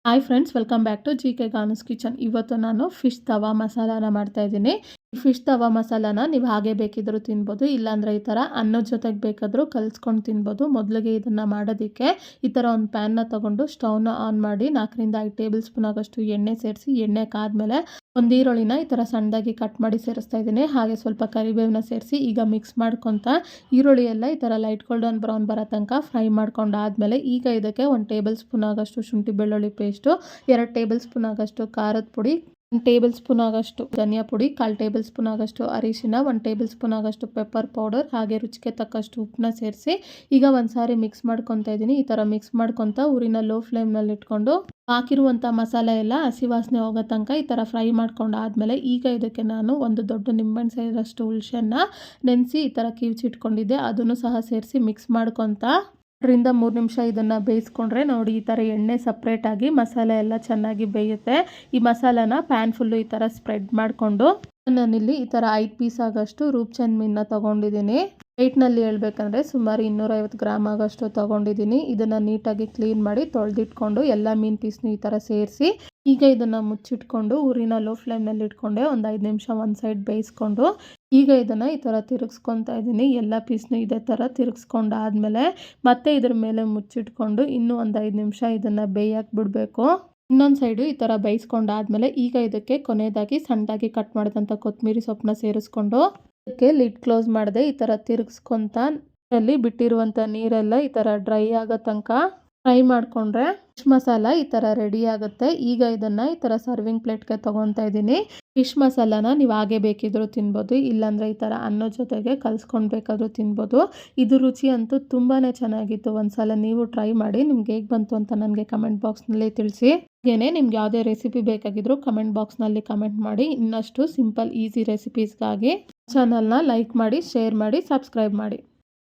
Hi friends, welcome back to G K Ganu's kitchen. ಇವತ್ತು ನಾನು fish ತವಾ ಮಸಾಲಾನ ಮಾಡ್ತಾ ಇದ್ದೀನಿ. ಫಿಶ್ ತವಾ ಮಸಾಲಾನ ನೀವು ಹಾಗೆ ಬೇಕಿದ್ರೂ ತಿನ್ಬೋದು, ಇಲ್ಲಾಂದರೆ ಈ ಥರ ಅನ್ನದ ಜೊತೆಗೆ ಬೇಕಾದರೂ ಕಲಿಸ್ಕೊಂಡು ತಿನ್ಬೋದು. ಮೊದಲಿಗೆ ಇದನ್ನು ಮಾಡೋದಕ್ಕೆ ಈ ಥರ ಒಂದು ಪ್ಯಾನ್ನ ತೊಗೊಂಡು ಸ್ಟವ್ನ ಆನ್ ಮಾಡಿ 4-5 ಟೇಬಲ್ ಸ್ಪೂನ್ ಆಗೋಷ್ಟು ಎಣ್ಣೆ ಸೇರಿಸಿ, ಎಣ್ಣೆ ಕಾದ್ಮೇಲೆ ಒಂದು ಈರುಳ್ಳಿನ ಈ ಥರ ಸಣ್ಣದಾಗಿ ಕಟ್ ಮಾಡಿ ಸೇರಿಸ್ತಾ ಇದ್ದೀನಿ. ಹಾಗೆ ಸ್ವಲ್ಪ ಕರಿಬೇವನ್ನ ಸೇರಿಸಿ ಈಗ ಮಿಕ್ಸ್ ಮಾಡ್ಕೊತಾ ಈರುಳ್ಳಿ ಎಲ್ಲ ಈ ಥರ ಲೈಟ್ ಗೋಲ್ಡನ್ ಬ್ರೌನ್ ಬರೋ ತನಕ ಫ್ರೈ ಮಾಡ್ಕೊಂಡಾದ್ಮೇಲೆ ಈಗ ಇದಕ್ಕೆ 1 ಟೇಬಲ್ ಸ್ಪೂನ್ ಆಗೋಷ್ಟು ಶುಂಠಿ ಬೆಳ್ಳುಳ್ಳಿ ಪೇಸ್ಟು, 2 ಟೇಬಲ್ ಸ್ಪೂನ್ ಆಗೋಷ್ಟು ಖಾರದ ಪುಡಿ, 1 ಟೇಬಲ್ ಸ್ಪೂನ್ ಆಗೋಷ್ಟು ಧನಿಯಾ ಪುಡಿ, 1/4 ಟೇಬಲ್ ಸ್ಪೂನ್ ಆಗೋಷ್ಟು ಅರಿಶಿನ, 1 ಟೇಬಲ್ ಸ್ಪೂನ್ ಆಗೋಷ್ಟು ಪೆಪ್ಪರ್ ಪೌಡರ್, ಹಾಗೆ ರುಚಿಗೆ ತಕ್ಕಷ್ಟು ಉಪ್ಪನ್ನ ಸೇರಿಸಿ ಈಗ ಒಂದು ಸಾರಿ ಮಿಕ್ಸ್ ಮಾಡ್ಕೊತಾ ಇದ್ದೀನಿ. ಈ ಥರ ಮಿಕ್ಸ್ ಮಾಡ್ಕೊತಾ ಊರಿನ ಲೋ ಫ್ಲೇಮ್ನಲ್ಲಿ ಇಟ್ಕೊಂಡು ಹಾಕಿರುವಂಥ ಮಸಾಲೆ ಎಲ್ಲ ಹಸಿ ವಾಸನೆ ಹೋಗೋ ತನಕ ಈ ಥರ ಫ್ರೈ ಮಾಡ್ಕೊಂಡಾದ್ಮೇಲೆ ಈಗ ಇದಕ್ಕೆ ನಾನು ಒಂದು ದೊಡ್ಡ ನಿಂಬೆಹಣ್ಣು ಸೇರಿದಷ್ಟು ಹುಣಸೆಹಣ್ಣು ನೆನೆಸಿ ಈ ಥರ ಕಿವುಚಿಟ್ಕೊಂಡಿದ್ದೆ, ಅದನ್ನು ಸಹ ಸೇರಿಸಿ ಮಿಕ್ಸ್ ಮಾಡ್ಕೊತಾ 2-3 ನಿಮಿಷ ಇದನ್ನು ಬೇಯಿಸ್ಕೊಂಡ್ರೆ ನೋಡಿ ಈ ಥರ ಎಣ್ಣೆ ಸಪ್ರೇಟಾಗಿ ಮಸಾಲೆ ಎಲ್ಲ ಚೆನ್ನಾಗಿ ಬೇಯುತ್ತೆ. ಈ ಮಸಾಲಾನ ಪ್ಯಾನ್ ಫುಲ್ಲು ಈ ಥರ ಸ್ಪ್ರೆಡ್ ಮಾಡಿಕೊಂಡು ನಾನಿಲ್ಲಿ ಈ ಥರ 5 ಪೀಸ್ ಆಗೋಷ್ಟು ರೂಪ್ಚಂದ್ ಮೀನನ್ನ ತೊಗೊಂಡಿದ್ದೀನಿ. ವೆಯ್ಟ್ನಲ್ಲಿ ಹೇಳ್ಬೇಕಂದ್ರೆ ಸುಮಾರು 250 ಗ್ರಾಮ್ ಆಗೋಷ್ಟು ತೊಗೊಂಡಿದ್ದೀನಿ. ಇದನ್ನು ನೀಟಾಗಿ ಕ್ಲೀನ್ ಮಾಡಿ ತೊಳೆದಿಟ್ಕೊಂಡು ಎಲ್ಲ ಮೀನು ಪೀಸ್ನು ಈ ಥರ ಸೇರಿಸಿ ಈಗ ಇದನ್ನು ಮುಚ್ಚಿಟ್ಕೊಂಡು ಊರಿನ ಲೋ ಫ್ಲೇಮ್ನಲ್ಲಿ ಇಟ್ಕೊಂಡೆ ಒಂದು 5 ನಿಮಿಷ ಒಂದು ಸೈಡ್ ಬೇಯಿಸ್ಕೊಂಡು ಈಗ ಇದನ್ನು ಈ ಥರ ತಿರುಗಿಸ್ಕೊತಾ ಇದ್ದೀನಿ. ಎಲ್ಲ ಪೀಸ್ನು ಇದೇ ಥರ ತಿರುಗಿಸ್ಕೊಂಡಾದ್ಮೇಲೆ ಮತ್ತೆ ಇದ್ರ ಮೇಲೆ ಮುಚ್ಚಿಟ್ಕೊಂಡು ಇನ್ನೂ ಒಂದು 5 ನಿಮಿಷ ಇದನ್ನು ಬೇಯಕ್ಕೆ ಬಿಡಬೇಕು. ಇನ್ನೊಂದು ಸೈಡು ಈ ಥರ ಬೇಯಿಸ್ಕೊಂಡಾದ್ಮೇಲೆ ಈಗ ಇದಕ್ಕೆ ಕೊನೆಯದಾಗಿ ಸಣ್ಣದಾಗಿ ಕಟ್ ಮಾಡಿದಂಥ ಕೊತ್ತಂಬರಿ ಸೊಪ್ಪನ್ನ ಸೇರಿಸ್ಕೊಂಡು ಇದಕ್ಕೆ ಲಿಡ್ ಕ್ಲೋಸ್ ಮಾಡಿದೆ ಈ ಥರ ತಿರುಗಿಸ್ಕೊತಾ ಅಲ್ಲಿ ಬಿಟ್ಟಿರುವಂಥ ನೀರೆಲ್ಲ ಈ ಥರ ಡ್ರೈ ಆಗೋ ತನಕ ಫ್ರೈ ಮಾಡಿಕೊಂಡ್ರೆ ಫಿಶ್ ಮಸಾಲ ಈ ಥರ ರೆಡಿ ಆಗುತ್ತೆ. ಈಗ ಇದನ್ನು ಈ ಥರ ಸರ್ವಿಂಗ್ ಪ್ಲೇಟ್ಗೆ ತೊಗೊತಾ ಇದ್ದೀನಿ. ಫಿಶ್ ಮಸಾಲಾನ ನೀವು ಹಾಗೆ ಬೇಕಿದ್ರೂ ತಿನ್ಬೋದು, ಇಲ್ಲಾಂದರೆ ಈ ಥರ ಅನ್ನೋ ಜೊತೆಗೆ ಕಲಿಸ್ಕೊಂಡು ಬೇಕಾದರೂ ತಿನ್ಬೋದು. ಇದು ರುಚಿ ಅಂತೂ ತುಂಬಾ ಚೆನ್ನಾಗಿತ್ತು. ಒಂದ್ಸಲ ನೀವು ಟ್ರೈ ಮಾಡಿ, ನಿಮ್ಗೆ ಹೇಗೆ ಬಂತು ಅಂತ ನನಗೆ ಕಮೆಂಟ್ ಬಾಕ್ಸ್ನಲ್ಲಿ ತಿಳಿಸಿ. ಹಾಗೆಯೇ ನಿಮ್ಗೆ ಯಾವುದೇ ರೆಸಿಪಿ ಬೇಕಾಗಿದ್ರೂ ಕಮೆಂಟ್ ಬಾಕ್ಸ್ನಲ್ಲಿ ಕಮೆಂಟ್ ಮಾಡಿ. ಇನ್ನಷ್ಟು ಸಿಂಪಲ್ ಈಸಿ ರೆಸಿಪೀಸ್ಗಾಗಿ ಚಾನಲ್ನ ಲೈಕ್ ಮಾಡಿ, ಶೇರ್ ಮಾಡಿ, ಸಬ್ಸ್ಕ್ರೈಬ್ ಮಾಡಿ.